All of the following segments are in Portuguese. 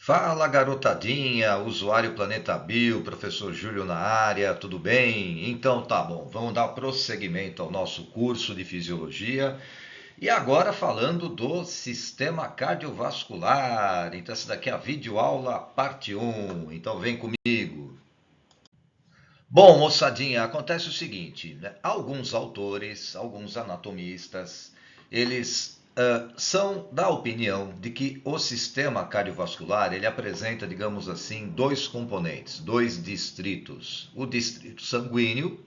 Fala, garotadinha, usuário Planeta Bio, professor Júlio na área, tudo bem? Então tá bom, vamos dar prosseguimento ao nosso curso de fisiologia e agora falando do sistema cardiovascular. Então essa daqui é a videoaula parte um. Então vem comigo. Bom, moçadinha, acontece o seguinte, né? Alguns autores, alguns anatomistas, eles são da opinião de que o sistema cardiovascular ele apresenta, digamos assim, dois componentes, dois distritos. O distrito sanguíneo,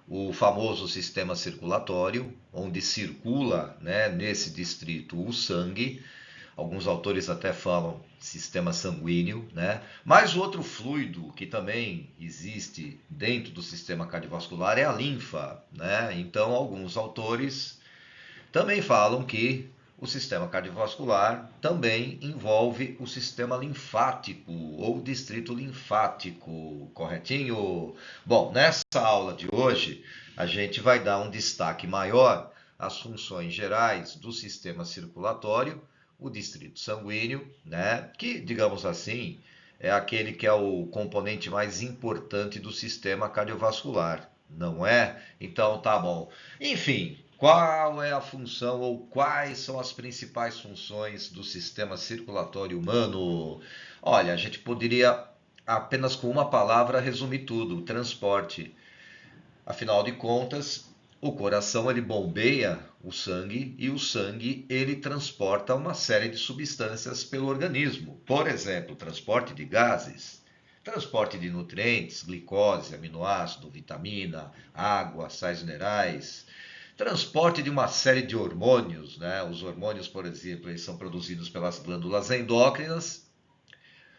o famoso sistema circulatório, onde circula, né, nesse distrito o sangue. Alguns autores até falam sistema sanguíneo, né? Mas o outro fluido que também existe dentro do sistema cardiovascular é a linfa, né? Então, alguns autores também falam que o sistema cardiovascular também envolve o sistema linfático ou distrito linfático, corretinho? Bom, nessa aula de hoje, a gente vai dar um destaque maior às funções gerais do sistema circulatório, o distrito sanguíneo, né? Que, digamos assim, é aquele que é o componente mais importante do sistema cardiovascular, não é? Então, tá bom. Enfim, qual é a função ou quais são as principais funções do sistema circulatório humano? Olha, a gente poderia apenas com uma palavra resumir tudo: transporte. Afinal de contas, o coração ele bombeia o sangue e o sangue ele transporta uma série de substâncias pelo organismo. Por exemplo, transporte de gases, transporte de nutrientes, glicose, aminoácido, vitamina, água, sais minerais, transporte de uma série de hormônios, né? Os hormônios, por exemplo, eles são produzidos pelas glândulas endócrinas,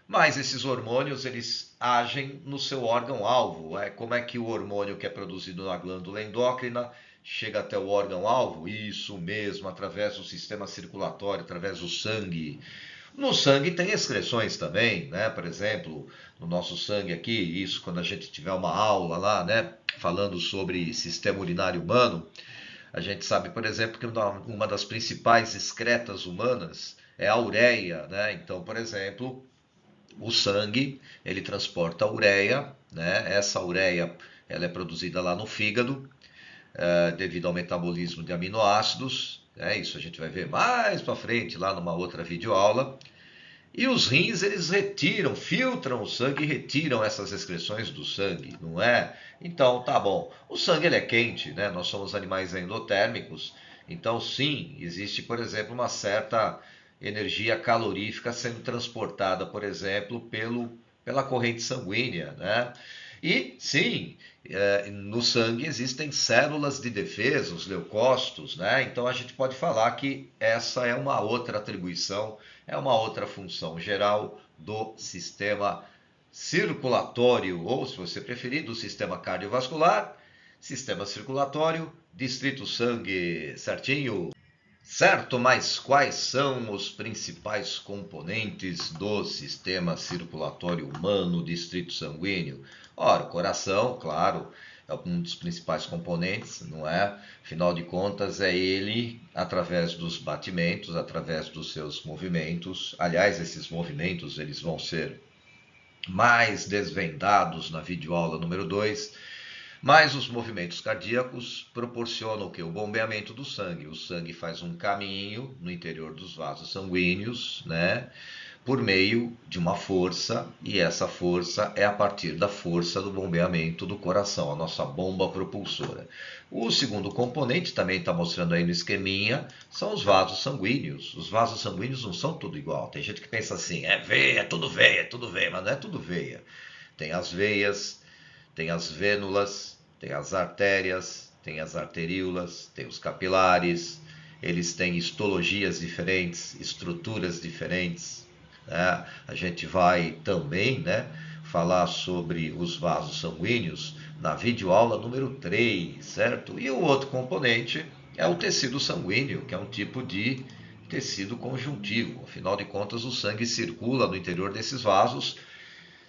mas esses hormônios eles agem no seu órgão-alvo. Como é que o hormônio que é produzido na glândula endócrina chega até o órgão-alvo? Isso mesmo, através do sistema circulatório, através do sangue. No sangue tem excreções também, né? Por exemplo, no nosso sangue aqui, isso quando a gente tiver uma aula lá, né? Falando sobre sistema urinário humano, a gente sabe, por exemplo, que uma das principais excretas humanas é a ureia, né? Então, por exemplo, o sangue, ele transporta a ureia, né? Essa ureia, ela é produzida lá no fígado, devido ao metabolismo de aminoácidos, isso a gente vai ver mais para frente, lá numa outra videoaula. E os rins, eles retiram, filtram o sangue e retiram essas excreções do sangue, não é? Então, tá bom. O sangue ele é quente, né? Nós somos animais endotérmicos. Então, sim, existe, por exemplo, uma certa energia calorífica sendo transportada, por exemplo, pela corrente sanguínea, né? E, sim, no sangue existem células de defesa, os leucócitos, né? Então, a gente pode falar que essa é uma outra atribuição, é uma outra função geral do sistema circulatório, ou se você preferir, do sistema cardiovascular, sistema circulatório, distrito sangue, certinho? Certo, mas quais são os principais componentes do sistema circulatório humano, distrito sanguíneo? Ora, o coração, claro, é um dos principais componentes, não é? Afinal de contas, é ele, através dos batimentos, através dos seus movimentos. Aliás, esses movimentos eles vão ser mais desvendados na videoaula número 2. Mas os movimentos cardíacos proporcionam o que? O bombeamento do sangue. O sangue faz um caminho no interior dos vasos sanguíneos, né? Por meio de uma força, e essa força é a partir da força do bombeamento do coração, a nossa bomba propulsora. O segundo componente, também está mostrando aí no esqueminha, são os vasos sanguíneos. Os vasos sanguíneos não são tudo igual. Tem gente que pensa assim, é veia, é tudo veia, mas não é tudo veia. Tem as veias, tem as vênulas, tem as artérias, tem as arteríolas, tem os capilares, eles têm histologias diferentes, estruturas diferentes, né? A gente vai também, né, falar sobre os vasos sanguíneos na videoaula número 3, certo? E o outro componente é o tecido sanguíneo, que é um tipo de tecido conjuntivo. Afinal de contas, o sangue circula no interior desses vasos,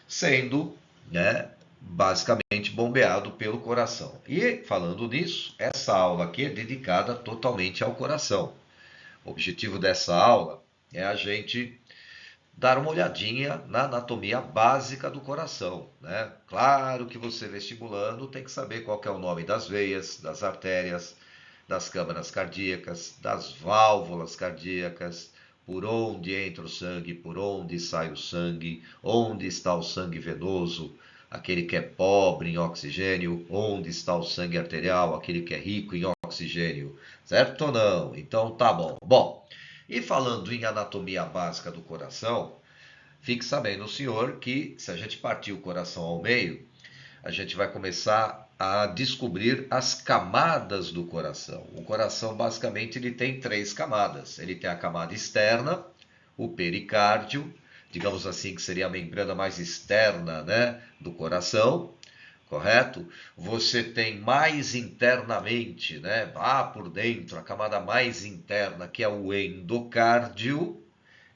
sendo, né, basicamente bombeado pelo coração. E falando nisso, essa aula aqui é dedicada totalmente ao coração. O objetivo dessa aula é a gente dar uma olhadinha na anatomia básica do coração, né? Claro que você vestibulando tem que saber qual que é o nome das veias, das artérias, das câmaras cardíacas, das válvulas cardíacas, por onde entra o sangue, por onde sai o sangue, onde está o sangue venoso, aquele que é pobre em oxigênio, onde está o sangue arterial, aquele que é rico em oxigênio, certo ou não? Então tá bom. Bom, e falando em anatomia básica do coração, fique sabendo, senhor, que se a gente partir o coração ao meio, a gente vai começar a descobrir as camadas do coração. O coração, basicamente, ele tem três camadas. Ele tem a camada externa, o pericárdio, digamos assim, que seria a membrana mais externa, né, do coração, correto? Você tem mais internamente, né, lá por dentro, a camada mais interna, que é o endocárdio,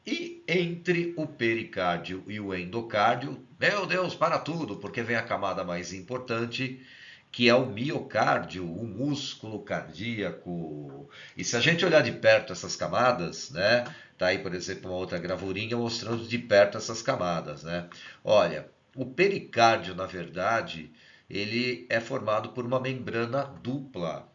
e entre o pericárdio e o endocárdio, meu Deus, para tudo, porque vem a camada mais importante, que é o miocárdio, o músculo cardíaco. E se a gente olhar de perto essas camadas, né? Tá aí, por exemplo, uma outra gravurinha mostrando de perto essas camadas, né? Olha, o pericárdio, na verdade, ele é formado por uma membrana dupla.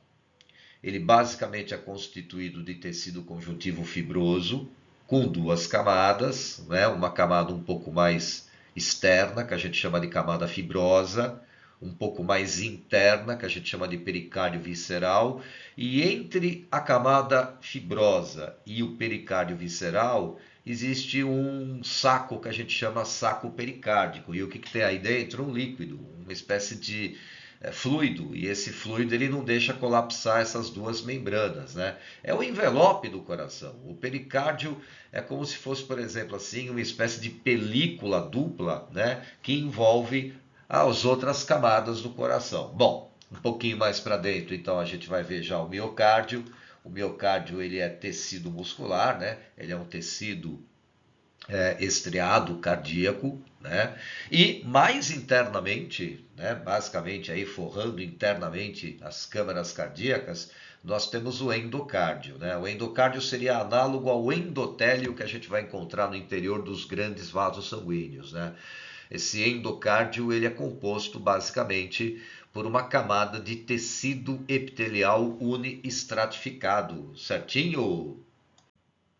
Ele basicamente é constituído de tecido conjuntivo fibroso, com duas camadas, né? Uma camada um pouco mais externa, que a gente chama de camada fibrosa, um pouco mais interna, que a gente chama de pericárdio visceral, e entre a camada fibrosa e o pericárdio visceral existe um saco que a gente chama saco pericárdico. E o que tem aí dentro? Um líquido, uma espécie de fluido, e esse fluido ele não deixa colapsar essas duas membranas, né? É o envelope do coração. O pericárdio é como se fosse, por exemplo, assim, uma espécie de película dupla, né, que envolve as outras camadas do coração. Bom, um pouquinho mais para dentro, então a gente vai ver já o miocárdio. O miocárdio ele é tecido muscular, né? Ele é um tecido estriado cardíaco, né? E mais internamente, né, basicamente aí forrando internamente as câmaras cardíacas, nós temos o endocárdio, né? O endocárdio seria análogo ao endotélio que a gente vai encontrar no interior dos grandes vasos sanguíneos, né? Esse endocárdio ele é composto basicamente por uma camada de tecido epitelial uniestratificado, certinho?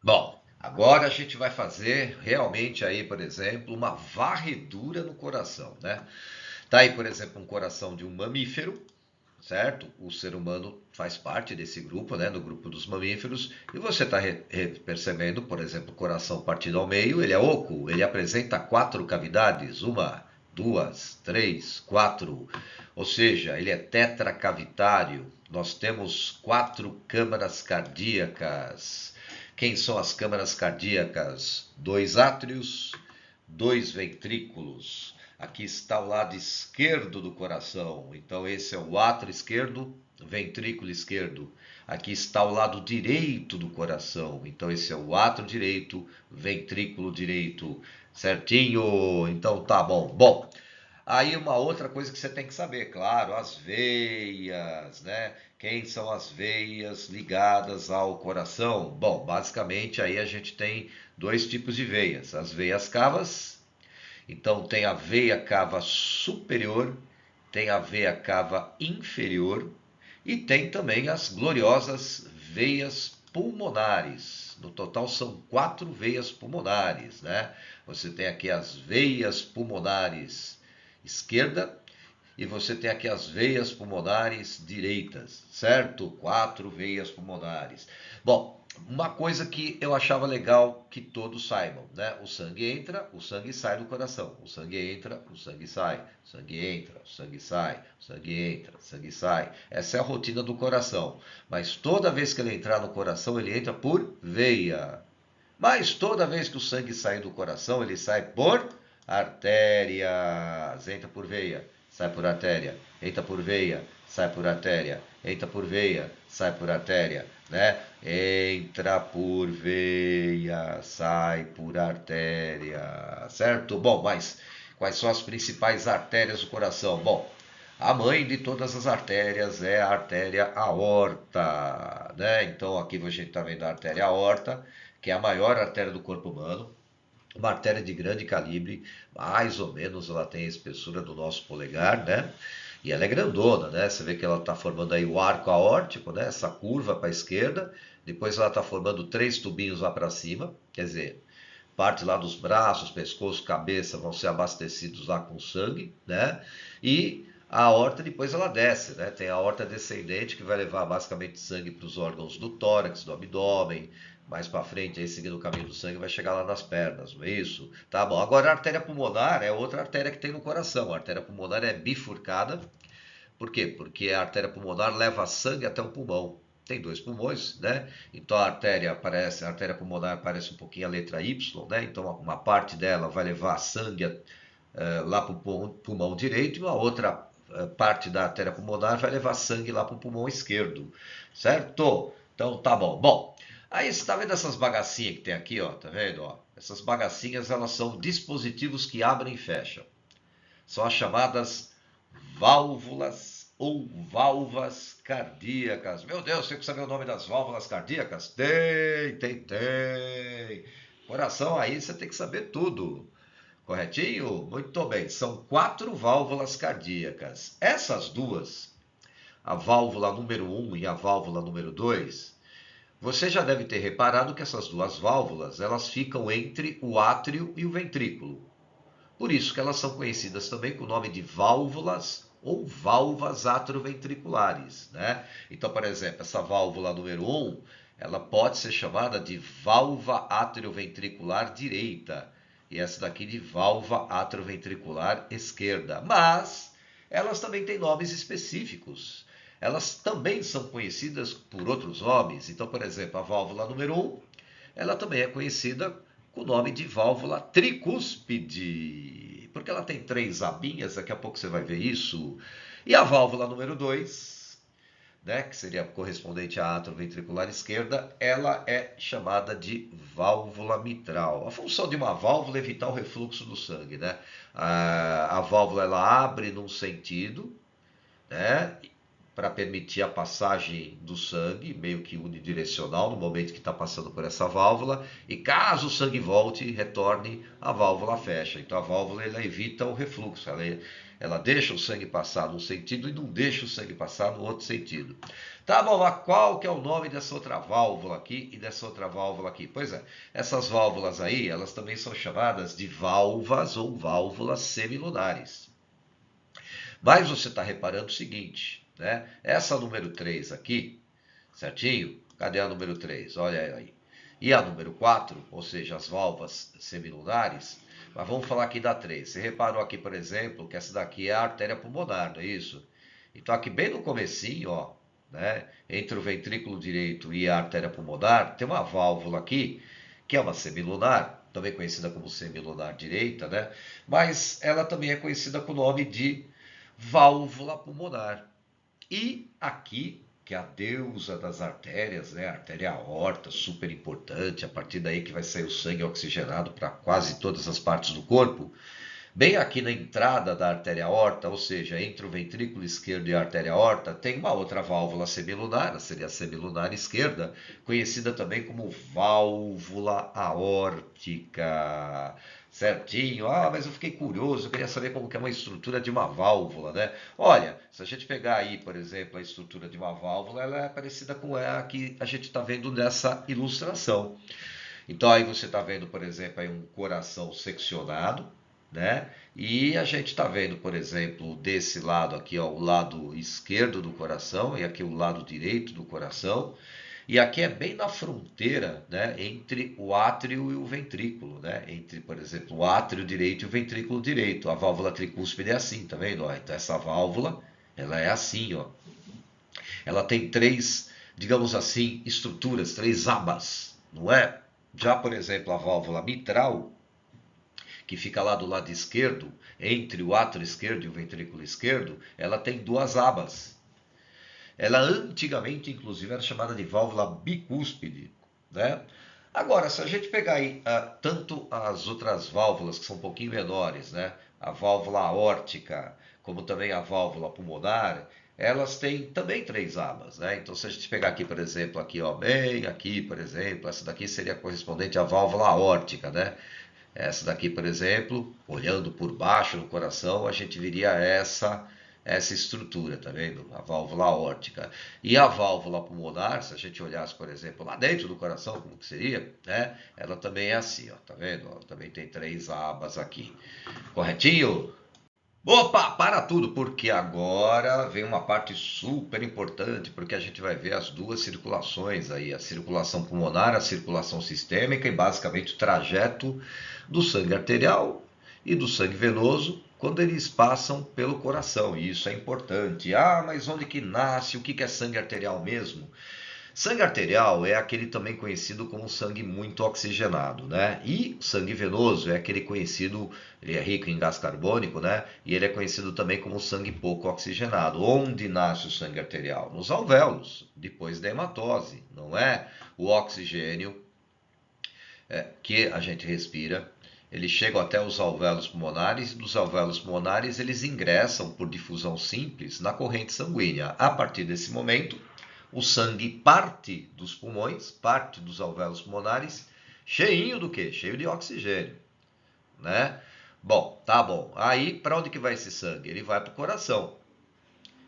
Bom, agora a gente vai fazer realmente aí, por exemplo, uma varredura no coração, né? Tá aí, por exemplo, um coração de um mamífero, certo? O ser humano faz parte desse grupo, né? Do grupo dos mamíferos. E você está percebendo, por exemplo, o coração partido ao meio, ele é oco, ele apresenta quatro cavidades, uma, duas, três, quatro. Ou seja, ele é tetracavitário. Nós temos quatro câmaras cardíacas. Quem são as câmaras cardíacas? Dois átrios, dois ventrículos. Aqui está o lado esquerdo do coração. Então, esse é o átrio esquerdo, ventrículo esquerdo. Aqui está o lado direito do coração. Então, esse é o átrio direito, ventrículo direito. Certinho? Então, tá bom. Bom, aí uma outra coisa que você tem que saber, claro, as veias, né? Quem são as veias ligadas ao coração? Bom, basicamente aí a gente tem dois tipos de veias. As veias cavas, então tem a veia cava superior, tem a veia cava inferior e tem também as gloriosas veias pulmonares. No total são quatro veias pulmonares, né? Você tem aqui as veias pulmonares esquerda e você tem aqui as veias pulmonares direitas, certo? Quatro veias pulmonares. Bom, uma coisa que eu achava legal que todos saibam, né? O sangue entra, o sangue sai do coração. O sangue entra, o sangue sai. O sangue entra, o sangue sai. O sangue entra, o sangue sai. Essa é a rotina do coração. Mas toda vez que ele entrar no coração, ele entra por veia. Mas toda vez que o sangue sai do coração, ele sai por artérias. Entra por veia, sai por artéria. Entra por veia, sai por artéria. Entra por veia, sai por artéria, né? Entra por veia, sai por artéria, certo? Bom, mas quais são as principais artérias do coração? Bom, a mãe de todas as artérias é a artéria aorta, né? Então aqui a gente está vendo a artéria aorta, que é a maior artéria do corpo humano. uma artéria de grande calibre, mais ou menos ela tem a espessura do nosso polegar, né? E ela é grandona, né? Você vê que ela está formando aí o arco aórtico, né? Essa curva para a esquerda. Depois ela está formando três tubinhos lá para cima. Quer dizer, parte lá dos braços, pescoço, cabeça vão ser abastecidos lá com sangue, né? E a aorta depois ela desce, né? Tem a aorta descendente que vai levar basicamente sangue para os órgãos do tórax, do abdômen, mais para frente, aí seguindo o caminho do sangue, vai chegar lá nas pernas, não é isso? Tá bom. Agora a artéria pulmonar é outra artéria que tem no coração. A artéria pulmonar é bifurcada. Por quê? Porque a artéria pulmonar leva sangue até o pulmão. Tem dois pulmões, né? Então a artéria pulmonar parece um pouquinho a letra Y, né? Então uma parte dela vai levar sangue lá para o pulmão direito e uma outra parte da artéria pulmonar vai levar sangue lá para o pulmão esquerdo, certo? Então tá bom. Bom, aí você tá vendo essas bagacinhas que tem aqui, ó, tá vendo? Ó? Essas bagacinhas elas são dispositivos que abrem e fecham. São as chamadas válvulas ou válvulas cardíacas. Meu Deus, tem que saber o nome das válvulas cardíacas? Tem. Coração aí você tem que saber tudo. Corretinho? Muito bem. São quatro válvulas cardíacas. Essas duas, a válvula número um e a válvula número 2, você já deve ter reparado que essas duas válvulas, elas ficam entre o átrio e o ventrículo. Por isso que elas são conhecidas também com o nome de válvulas ou válvulas atrioventriculares, né? Então, por exemplo, essa válvula número um, ela pode ser chamada de válvula atrioventricular direita e essa daqui de válvula atrioventricular esquerda. Mas elas também têm nomes específicos. Elas também são conhecidas por outros nomes. Então, por exemplo, a válvula número um, ela também é conhecida com o nome de válvula tricúspide, porque ela tem três abinhas, daqui a pouco você vai ver isso. E a válvula número 2, né, que seria correspondente à atrioventricular esquerda, ela é chamada de válvula mitral. A função de uma válvula é evitar o refluxo do sangue, né? A válvula ela abre num sentido, né, para permitir a passagem do sangue, meio que unidirecional, no momento que está passando por essa válvula, e caso o sangue volte, retorne, a válvula fecha. Então a válvula ela evita o refluxo, ela deixa o sangue passar num sentido e não deixa o sangue passar no outro sentido. Tá bom, mas qual que é o nome dessa outra válvula aqui e dessa outra válvula aqui? Pois é, essas válvulas aí, elas também são chamadas de valvas ou válvulas semilunares. Mas você está reparando o seguinte, né? Essa número 3 aqui, certinho? Cadê a número 3? Olha aí. E a número 4, ou seja, as válvulas semilunares, mas vamos falar aqui da 3. Você reparou aqui, por exemplo, que essa daqui é a artéria pulmonar, não é isso? Então aqui bem no comecinho, ó, né, entre o ventrículo direito e a artéria pulmonar, tem uma válvula aqui, que é uma semilunar, também conhecida como semilunar direita, né? Mas ela também é conhecida com o nome de válvula pulmonar. E aqui, que é a deusa das artérias, né? A artéria aorta, super importante, a partir daí que vai sair o sangue oxigenado para quase todas as partes do corpo. Bem aqui na entrada da artéria aorta, ou seja, entre o ventrículo esquerdo e a artéria aorta, tem uma outra válvula semilunar, seria a semilunar esquerda, conhecida também como válvula aórtica. Certinho. Ah, mas eu fiquei curioso, eu queria saber como que é uma estrutura de uma válvula, né? Olha, se a gente pegar aí, por exemplo, a estrutura de uma válvula, ela é parecida com a que a gente está vendo nessa ilustração. Então aí você está vendo, por exemplo, aí um coração seccionado, né? E a gente está vendo, por exemplo, desse lado aqui, ó, o lado esquerdo do coração e aqui o lado direito do coração. E aqui é bem na fronteira, né, entre o átrio e o ventrículo, né? Entre, por exemplo, o átrio direito e o ventrículo direito. A válvula tricúspide é assim, tá vendo? Ó, então essa válvula, ela é assim, ó. Ela tem três, digamos assim, estruturas, três abas, não é? Já, por exemplo, a válvula mitral, que fica lá do lado esquerdo, entre o átrio esquerdo e o ventrículo esquerdo, ela tem duas abas. Ela antigamente, inclusive, era chamada de válvula bicúspide, né? Agora, se a gente pegar aí tanto as outras válvulas que são um pouquinho menores, né? A válvula aórtica, como também a válvula pulmonar, elas têm também três abas, né? Então, se a gente pegar aqui, por exemplo, aqui, ó, bem aqui, por exemplo, essa daqui seria correspondente à válvula aórtica, né? Essa daqui, por exemplo, olhando por baixo no coração, a gente viria essa estrutura, tá vendo? A válvula aórtica. E a válvula pulmonar, se a gente olhasse, por exemplo, lá dentro do coração, como que seria, né? Ela também é assim, ó, tá vendo? Ela também tem três abas aqui. Corretinho? Opa, para tudo, porque agora vem uma parte super importante, porque a gente vai ver as duas circulações aí, a circulação pulmonar, a circulação sistêmica e basicamente o trajeto do sangue arterial e do sangue venoso quando eles passam pelo coração. E isso é importante. Ah, mas onde que nasce? O que é sangue arterial mesmo? Sangue arterial é aquele também conhecido como sangue muito oxigenado, né? E sangue venoso é aquele conhecido, ele é rico em gás carbônico, né? E ele é conhecido também como sangue pouco oxigenado. Onde nasce o sangue arterial? Nos alvéolos, depois da hematose, não é? O oxigênio que a gente respira, eles chegam até os alvéolos pulmonares, e dos alvéolos pulmonares eles ingressam por difusão simples na corrente sanguínea. A partir desse momento, o sangue parte dos pulmões, parte dos alvéolos pulmonares, cheinho do quê? Cheio de oxigênio, né? Bom, tá bom. Aí, para onde que vai esse sangue? Ele vai para o coração.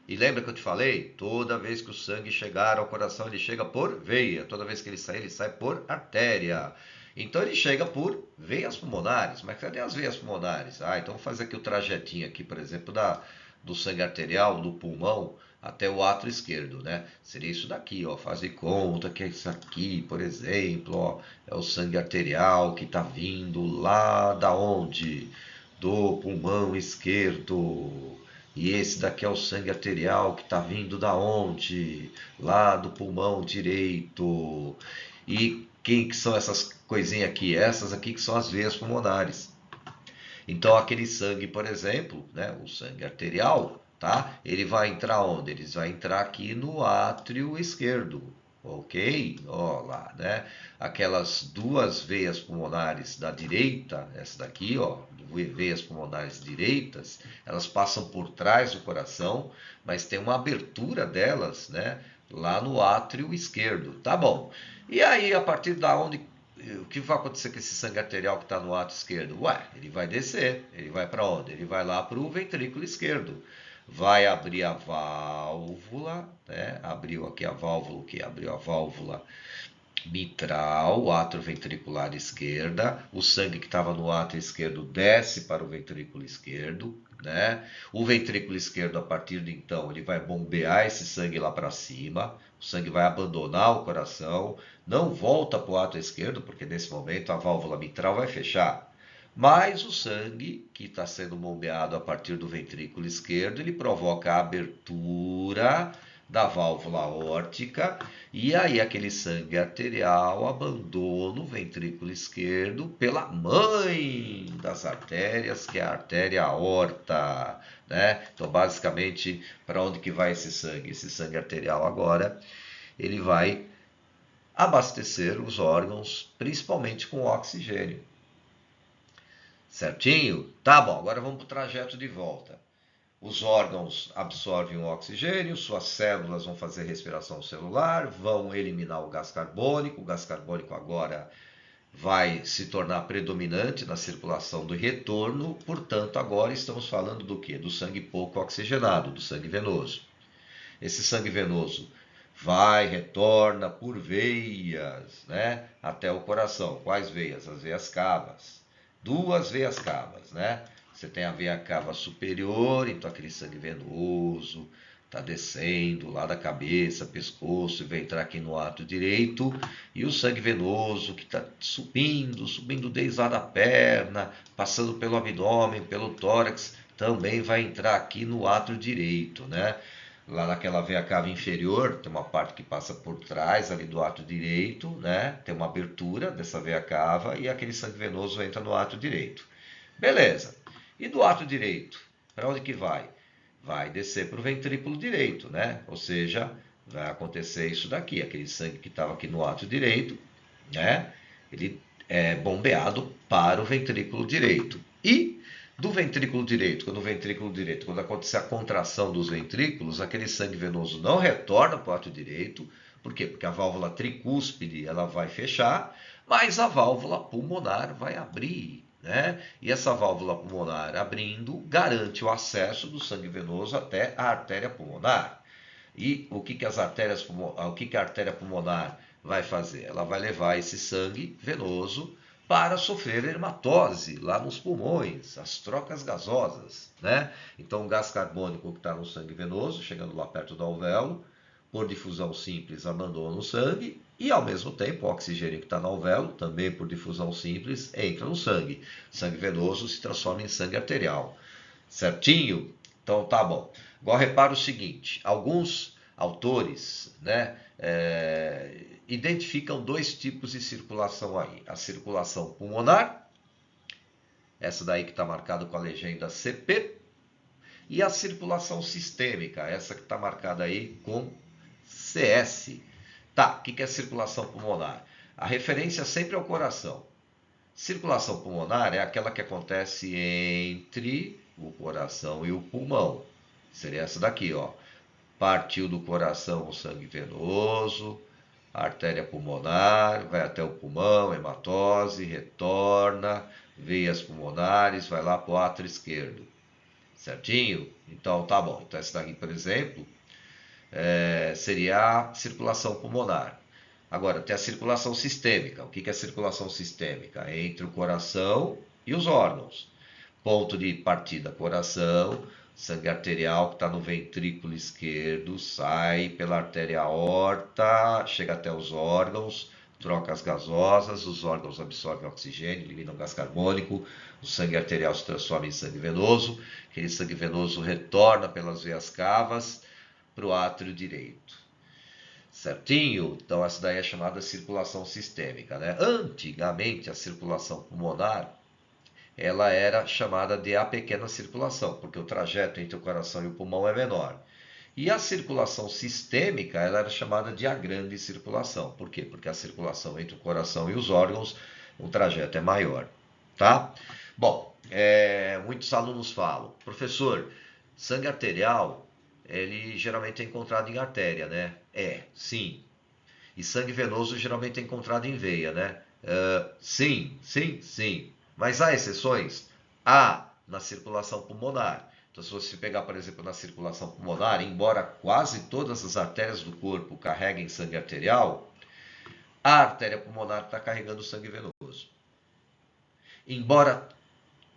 E lembra que eu te falei? Toda vez que o sangue chegar ao coração, ele chega por veia. Toda vez que ele sai por artéria. Então ele chega por veias pulmonares. Mas cadê as veias pulmonares? Ah, então vou fazer aqui o trajetinho aqui, por exemplo, do sangue arterial, do pulmão, até o átrio esquerdo, né? Seria isso daqui, ó. Faz de conta que é isso aqui, por exemplo, ó. É o sangue arterial que está vindo lá da onde? Do pulmão esquerdo. E esse daqui é o sangue arterial que está vindo da onde? Lá do pulmão direito. E quem que são essas coisinhas aqui? Essas aqui que são as veias pulmonares. Então aquele sangue, por exemplo, né, o sangue arterial, tá? Ele vai entrar onde? Ele vai entrar aqui no átrio esquerdo, ok? Ó lá, né? Aquelas duas veias pulmonares da direita, essa daqui, ó, veias pulmonares direitas, elas passam por trás do coração, mas tem uma abertura delas, né? Lá no átrio esquerdo, tá bom? E aí, a partir da onde o que vai acontecer com esse sangue arterial que está no átrio esquerdo? Ué, ele vai descer. Ele vai para onde? Ele vai lá para o ventrículo esquerdo. Vai abrir a válvula, né? Abriu aqui a válvula, o que? Abriu a válvula mitral, átrio ventricular esquerda. O sangue que estava no átrio esquerdo desce para o ventrículo esquerdo, né? O ventrículo esquerdo, a partir de então, ele vai bombear esse sangue lá para cima. O sangue vai abandonar o coração, não volta para o átrio esquerdo, porque nesse momento a válvula mitral vai fechar. Mas o sangue que está sendo bombeado a partir do ventrículo esquerdo, ele provoca a abertura da válvula aórtica e aí aquele sangue arterial abandona o ventrículo esquerdo pela mãe das artérias, que é a artéria aorta, né? Então, basicamente, para onde que vai esse sangue? Esse sangue arterial agora, ele vai abastecer os órgãos, principalmente com oxigênio. Certinho? Tá bom, agora vamos para o trajeto de volta. Os órgãos absorvem o oxigênio, suas células vão fazer respiração celular, vão eliminar o gás carbônico agora vai se tornar predominante na circulação do retorno, portanto, agora estamos falando do quê? Do sangue pouco oxigenado, do sangue venoso. Esse sangue venoso vai, retorna por veias, né, até o coração. Quais veias? As veias cavas. Duas veias cavas, né? Você tem a veia cava superior, então aquele sangue venoso está descendo lá da cabeça, pescoço, e vai entrar aqui no átrio direito. E o sangue venoso que está subindo desde lá da perna, passando pelo abdômen, pelo tórax, também vai entrar aqui no átrio direito, né? Lá naquela veia cava inferior, tem uma parte que passa por trás ali do átrio direito, né? Tem uma abertura dessa veia cava e aquele sangue venoso entra no átrio direito. Beleza. E do átrio direito, para onde que vai? Vai descer para o ventrículo direito, né? Ou seja, vai acontecer isso daqui, aquele sangue que estava aqui no átrio direito, né? Ele é bombeado para o ventrículo direito. E do ventrículo direito, quando acontecer a contração dos ventrículos, aquele sangue venoso não retorna para o átrio direito. Por quê? Porque a válvula tricúspide ela vai fechar, mas a válvula pulmonar vai abrir. né? E essa válvula pulmonar abrindo garante o acesso do sangue venoso até a artéria pulmonar. E o que a artéria pulmonar vai fazer? Ela vai levar esse sangue venoso para sofrer hematose lá nos pulmões, as trocas gasosas, né? Então, o gás carbônico que está no sangue venoso, chegando lá perto do alvéolo, por difusão simples, abandona o sangue e, ao mesmo tempo, o oxigênio que está no alvéolo, também por difusão simples, entra no sangue. O sangue venoso se transforma em sangue arterial. Certinho? Então, tá bom. Agora, repara o seguinte: alguns autores, né, identificam dois tipos de circulação aí. A circulação pulmonar, essa daí que está marcada com a legenda CP, e a circulação sistêmica, essa que está marcada aí com CS. Tá, o que é circulação pulmonar? A referência sempre é o coração. Circulação pulmonar é aquela que acontece entre o coração e o pulmão. Seria essa daqui, ó. Partiu do coração o sangue venoso, a artéria pulmonar, vai até o pulmão, hematose, retorna, veias pulmonares, vai lá para o átrio esquerdo. Certinho? Então tá bom. Então essa daqui, por exemplo, seria a circulação pulmonar. Agora, tem a circulação sistêmica. O que é a circulação sistêmica? É entre o coração e os órgãos. Ponto de partida, coração, sangue arterial que está no ventrículo esquerdo, sai pela artéria aorta, chega até os órgãos, troca as gasosas, os órgãos absorvem oxigênio, eliminam gás carbônico, o sangue arterial se transforma em sangue venoso, aquele sangue venoso retorna pelas veias cavas para o átrio direito. Certinho? Então essa daí é chamada circulação sistêmica, né? Antigamente a circulação pulmonar ela era chamada de a pequena circulação, porque o trajeto entre o coração e o pulmão é menor. E a circulação sistêmica ela era chamada de a grande circulação. Por quê? Porque a circulação entre o coração e os órgãos, o trajeto é maior. Tá? Bom, muitos alunos falam, professor, sangue arterial, ele geralmente é encontrado em artéria, né? Sim. E sangue venoso geralmente é encontrado em veia, né? Sim, sim, sim. Mas há exceções? Há na circulação pulmonar. Então, se você pegar, por exemplo, na circulação pulmonar, embora quase todas as artérias do corpo carreguem sangue arterial, a artéria pulmonar está carregando sangue venoso. Embora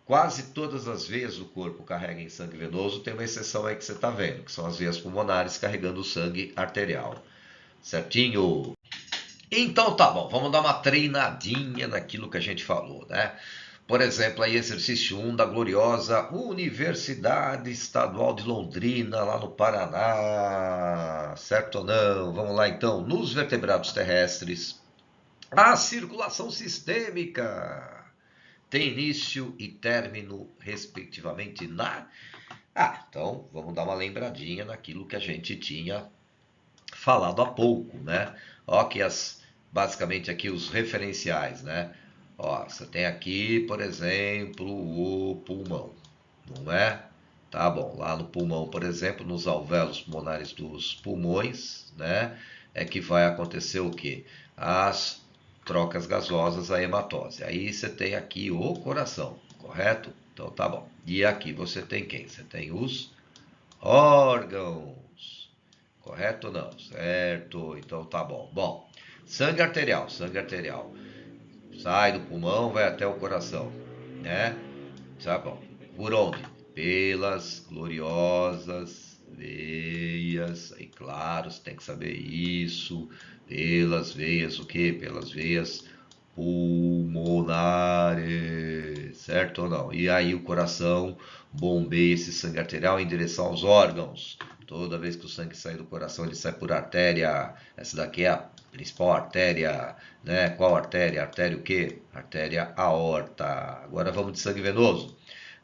quase todas as veias do corpo carreguem sangue venoso, tem uma exceção aí que você está vendo, que são as veias pulmonares carregando sangue arterial. Certinho? Então tá bom, vamos dar uma treinadinha naquilo que a gente falou, né? Por exemplo, aí exercício 1 da gloriosa Universidade Estadual de Londrina, lá no Paraná. Certo ou não? Vamos lá então. Nos vertebrados terrestres, a circulação sistêmica tem início e término, respectivamente, na... então vamos dar uma lembradinha naquilo que a gente tinha falado há pouco, né? Ó, que basicamente aqui os referenciais, né? Ó, você tem aqui, por exemplo, o pulmão, não é? Tá bom, lá no pulmão, por exemplo, nos alvéolos pulmonares dos pulmões, né? É que vai acontecer o quê? As trocas gasosas, a hematose. Aí você tem aqui o coração, correto? Então tá bom. E aqui você tem quem? Você tem os órgãos. Correto ou não? Certo, então tá bom. Bom, sangue arterial, sangue arterial. Sai do pulmão, vai até o coração, né? Tá bom. Por onde? Pelas gloriosas veias. Aí, claro, você tem que saber isso. Pelas veias, o quê? Pelas veias pulmonares, certo ou não? E aí o coração bombeia esse sangue arterial em direção aos órgãos. Toda vez que o sangue sai do coração, ele sai por artéria. Essa daqui é a principal artéria, né? Qual artéria? Artéria o quê? Artéria aorta. Agora vamos de sangue venoso.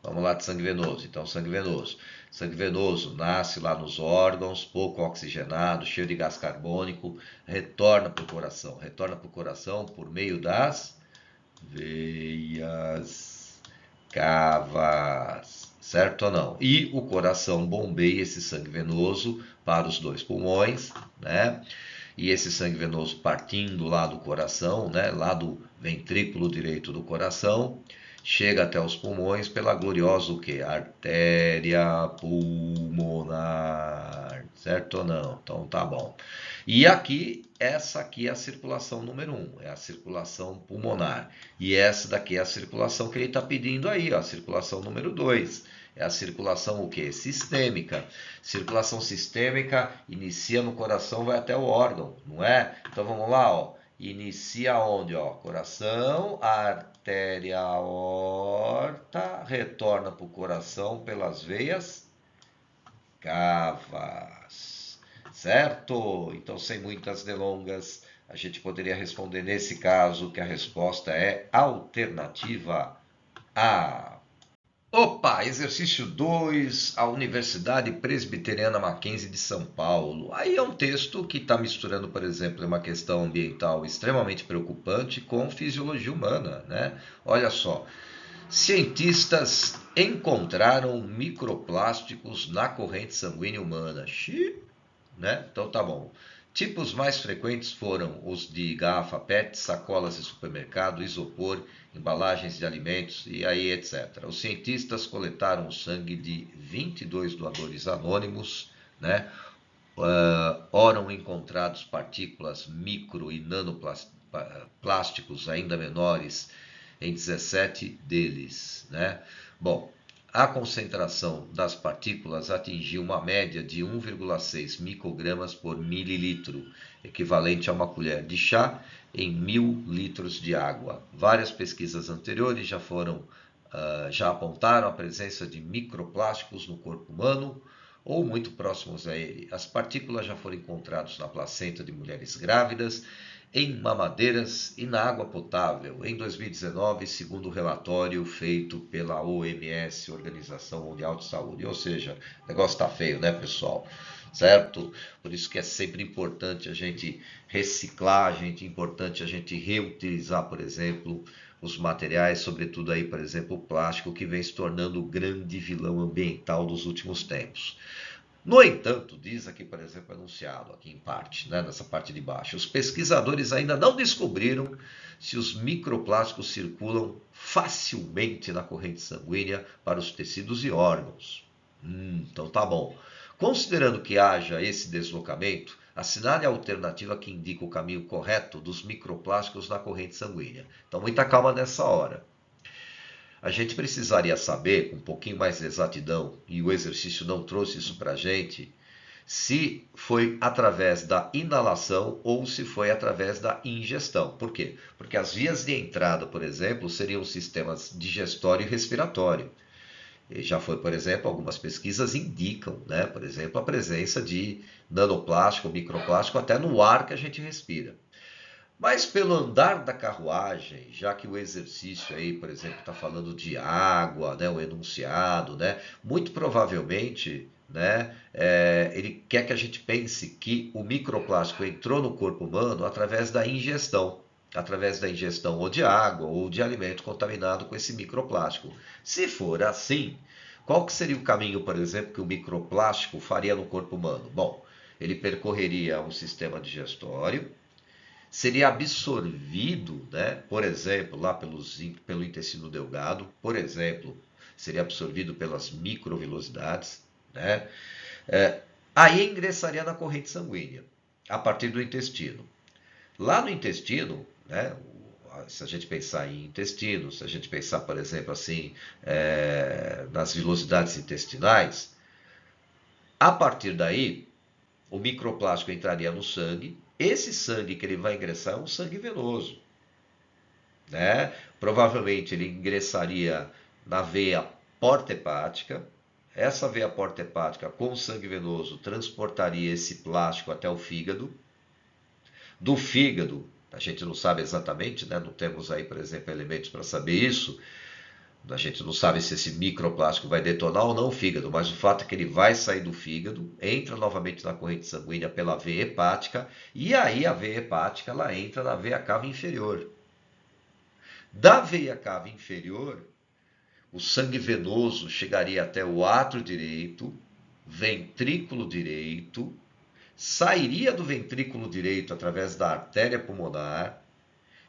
Vamos lá de sangue venoso. Então, sangue venoso. Sangue venoso nasce lá nos órgãos, pouco oxigenado, cheio de gás carbônico, retorna para o coração. Retorna para o coração por meio das veias cavas. Certo ou não? E o coração bombeia esse sangue venoso para os dois pulmões, né? E esse sangue venoso partindo lá do coração, né? Lá do ventrículo direito do coração, chega até os pulmões pela gloriosa o quê? Artéria pulmonar, certo ou não? Então tá bom. E aqui, essa aqui é a circulação número um, é a circulação pulmonar. E essa daqui é a circulação que ele está pedindo aí, ó, a circulação número 2. É a circulação o quê? Sistêmica. Circulação sistêmica inicia no coração, vai até o órgão, não é? Então vamos lá, ó. Inicia onde, ó? Coração, artéria, aorta, retorna para o coração pelas veias cavas, certo? Então, sem muitas delongas, a gente poderia responder nesse caso que a resposta é alternativa A. Opa, exercício 2, a Universidade Presbiteriana Mackenzie de São Paulo. Aí é um texto que está misturando, por exemplo, uma questão ambiental extremamente preocupante com fisiologia humana, né? Olha só, cientistas encontraram microplásticos na corrente sanguínea humana. Xiii, né? Então tá bom. Tipos mais frequentes foram os de garrafa PET, sacolas de supermercado, isopor, embalagens de alimentos e aí etc. Os cientistas coletaram o sangue de 22 doadores anônimos, né? Foram encontrados partículas micro e nanoplásticos ainda menores em 17 deles, né? Bom, a concentração das partículas atingiu uma média de 1,6 microgramas por mililitro, equivalente a uma colher de chá em 1.000 litros de água. Várias pesquisas anteriores já apontaram a presença de microplásticos no corpo humano ou muito próximos a ele. As partículas já foram encontradas na placenta de mulheres grávidas, em mamadeiras e na água potável em 2019, segundo o relatório feito pela OMS, Organização Mundial de Saúde. Ou seja, o negócio está feio, né, pessoal? Certo? Por isso que é sempre importante a gente reciclar, importante a gente reutilizar, por exemplo, os materiais, sobretudo aí, por exemplo, o plástico, que vem se tornando o grande vilão ambiental dos últimos tempos. No entanto, diz aqui, por exemplo, anunciado aqui em parte, né, nessa parte de baixo, os pesquisadores ainda não descobriram se os microplásticos circulam facilmente na corrente sanguínea para os tecidos e órgãos. Então tá bom. Considerando que haja esse deslocamento, assinale a alternativa que indica o caminho correto dos microplásticos na corrente sanguínea. Então muita calma nessa hora. A gente precisaria saber, com um pouquinho mais de exatidão, e o exercício não trouxe isso para a gente, se foi através da inalação ou se foi através da ingestão. Por quê? Porque as vias de entrada, por exemplo, seriam sistemas digestório e respiratório. E já foi, por exemplo, algumas pesquisas indicam, né, por exemplo, a presença de nanoplástico, microplástico até no ar que a gente respira. Mas pelo andar da carruagem, já que o exercício aí, por exemplo, está falando de água, né, o enunciado, né, muito provavelmente, né, ele quer que a gente pense que o microplástico entrou no corpo humano através da ingestão ou de água ou de alimento contaminado com esse microplástico. Se for assim, qual que seria o caminho, por exemplo, que o microplástico faria no corpo humano? Bom, ele percorreria um sistema digestório, seria absorvido, né, por exemplo, pelo intestino delgado, por exemplo, seria absorvido pelas microvilosidades, né? Aí ingressaria na corrente sanguínea, a partir do intestino. Lá no intestino, né, se a gente pensar em intestino, se a gente pensar, por exemplo, assim, nas vilosidades intestinais, a partir daí, o microplástico entraria no sangue. Esse sangue que ele vai ingressar é um sangue venoso, né? Provavelmente ele ingressaria na veia porta-hepática. Essa veia porta-hepática com sangue venoso transportaria esse plástico até o fígado. Do fígado, a gente não sabe exatamente, né? Não temos aí, por exemplo, elementos para saber isso. A gente não sabe se esse microplástico vai detonar ou não o fígado, mas o fato é que ele vai sair do fígado, entra novamente na corrente sanguínea pela veia hepática, e aí a veia hepática ela entra na veia cava inferior. Da veia cava inferior, o sangue venoso chegaria até o átrio direito, ventrículo direito, sairia do ventrículo direito através da artéria pulmonar,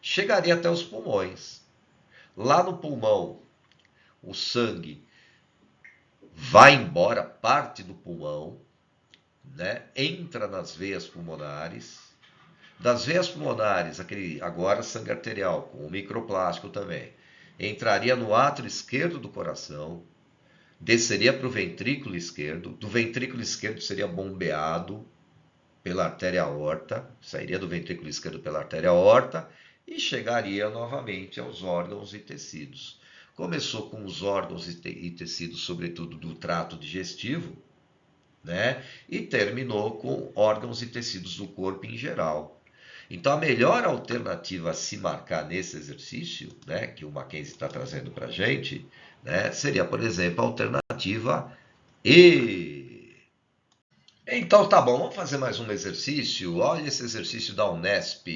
chegaria até os pulmões. lá no pulmão, o sangue vai embora, parte do pulmão, né? Entra nas veias pulmonares. Das veias pulmonares, aquele agora sangue arterial, com o microplástico também, entraria no átrio esquerdo do coração, desceria para o ventrículo esquerdo, do ventrículo esquerdo seria bombeado pela artéria aorta, sairia do ventrículo esquerdo pela artéria aorta e chegaria novamente aos órgãos e tecidos. Começou com os órgãos e tecidos, sobretudo do trato digestivo, né? E terminou com órgãos e tecidos do corpo em geral. Então, a melhor alternativa a se marcar nesse exercício, né, que o Mackenzie está trazendo para a gente, né, seria, por exemplo, a alternativa E. Então, tá bom, vamos fazer mais um exercício. Olha esse exercício da Unesp.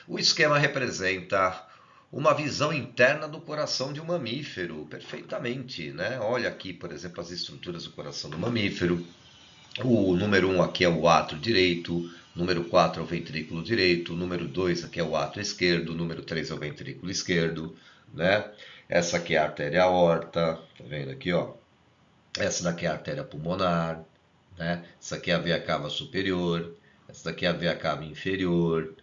O esquema representa uma visão interna do coração de um mamífero, perfeitamente, né? Olha aqui, por exemplo, as estruturas do coração do mamífero. O número 1 aqui é o átrio direito, número 4 é o ventrículo direito, número 2 aqui é o átrio esquerdo, número 3 é o ventrículo esquerdo, né? Essa aqui é a artéria aorta, tá vendo aqui, ó? Essa daqui é a artéria pulmonar, né? Essa aqui é a veia cava superior, essa daqui é a veia cava inferior,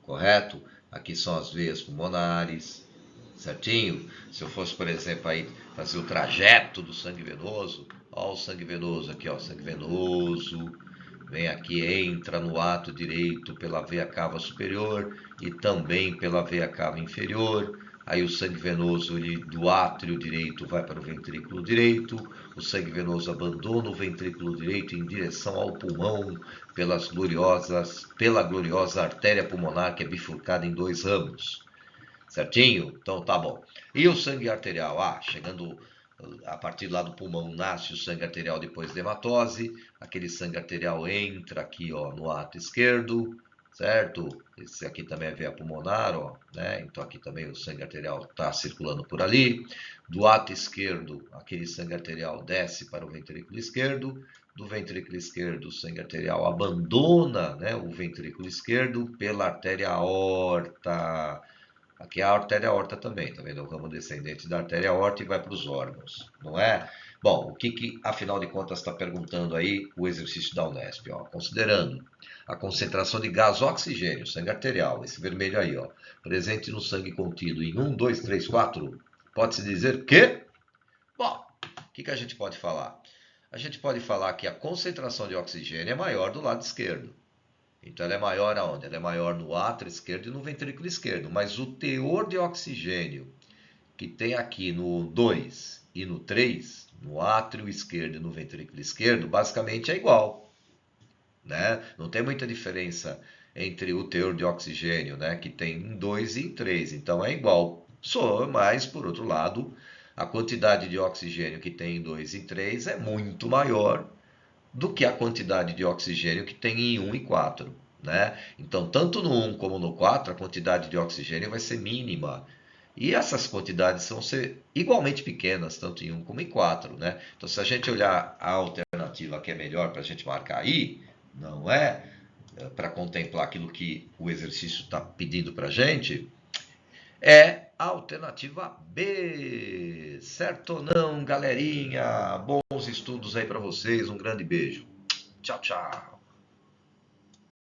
correto? Aqui são as veias pulmonares, certinho? Se eu fosse, por exemplo, aí fazer o trajeto do sangue venoso, ó o sangue venoso aqui, ó, sangue venoso, vem aqui, entra no ato direito pela veia cava superior e também pela veia cava inferior. Aí o sangue venoso do átrio direito vai para o ventrículo direito, o sangue venoso abandona o ventrículo direito em direção ao pulmão pela gloriosa artéria pulmonar que é bifurcada em dois ramos. Certinho? Então tá bom. E o sangue arterial? Chegando a partir lá do pulmão, nasce o sangue arterial depois da hematose. Aquele sangue arterial entra aqui, ó, no ato esquerdo, certo? Esse aqui também é veia pulmonar, ó, né? Então aqui também o sangue arterial está circulando por ali. Do ato esquerdo, aquele sangue arterial desce para o ventrículo esquerdo. Do ventrículo esquerdo, o sangue arterial abandona, né, o ventrículo esquerdo pela artéria aorta. Aqui é a artéria aorta também, tá vendo? O ramo descendente da artéria aorta e vai para os órgãos, não é? Bom, o que afinal de contas está perguntando aí o exercício da Unesp? Ó, considerando a concentração de gás oxigênio, sangue arterial, esse vermelho aí, ó, presente no sangue contido em 1, 2, 3, 4, pode-se dizer que? Bom, o que a gente pode falar? A gente pode falar que a concentração de oxigênio é maior do lado esquerdo. Então ela é maior aonde? Ela é maior no átrio esquerdo e no ventrículo esquerdo. Mas o teor de oxigênio que tem aqui no 2 e no 3, no átrio esquerdo e no ventrículo esquerdo, basicamente é igual, né? Não tem muita diferença entre o teor de oxigênio, né, que tem em 2 e em 3. Então é igual. Só, mas, por outro lado, a quantidade de oxigênio que tem em 2 e 3 é muito maior do que a quantidade de oxigênio que tem em 1 e 4, né? Então, tanto no 1 como no 4, a quantidade de oxigênio vai ser mínima. E essas quantidades vão ser igualmente pequenas, tanto em 1 como em 4, né? Então, se a gente olhar a alternativa que é melhor para a gente marcar aí, não é? Para contemplar aquilo que o exercício está pedindo para a gente, é a alternativa B. Certo ou não, galerinha? Bons estudos aí para vocês. Um grande beijo. Tchau, tchau.